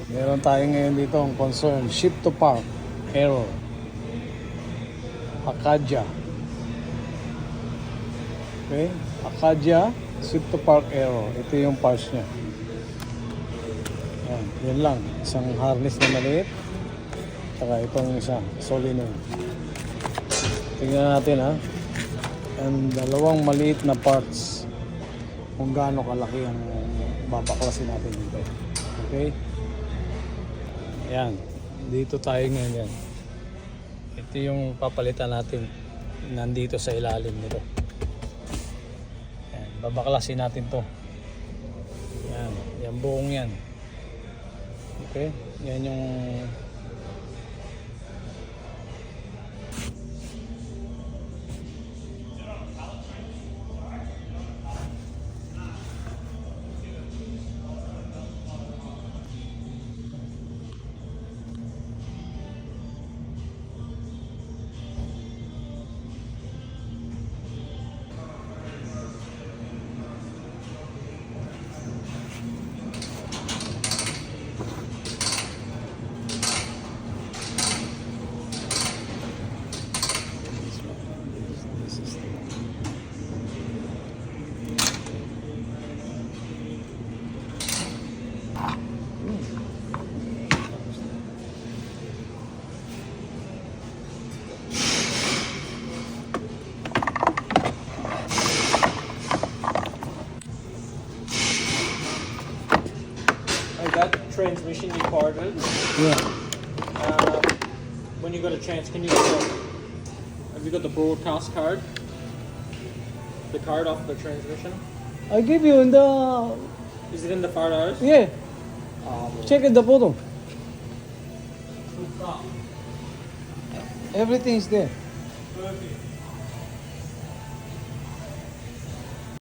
Meron tayo ngayon dito ang concern. Ship to park. Error. Acadia. Okay? Acadia. Ship to park error. Ito yung parts niya. Yan. Yan lang. Isang harness na maliit. Saka itong isa. Solenoid. Tingnan natin ha. And dalawang maliit na parts. Kung gaano kalaki ang babaklasin natin dito. Okay? Yan. Dito tayo ngayon yan. Ito yung papalitan natin. Nandito sa ilalim nito. Yan. Babaklasin natin to. Yan. Yan buong yan. Okay? Yan yung That transmission you parted. yeah. When you got a chance, can you have you got the broadcast card? The card off the transmission? I give you in the Is it in the far hours? yeah. Check at the bottom. Everything is there. Perfect.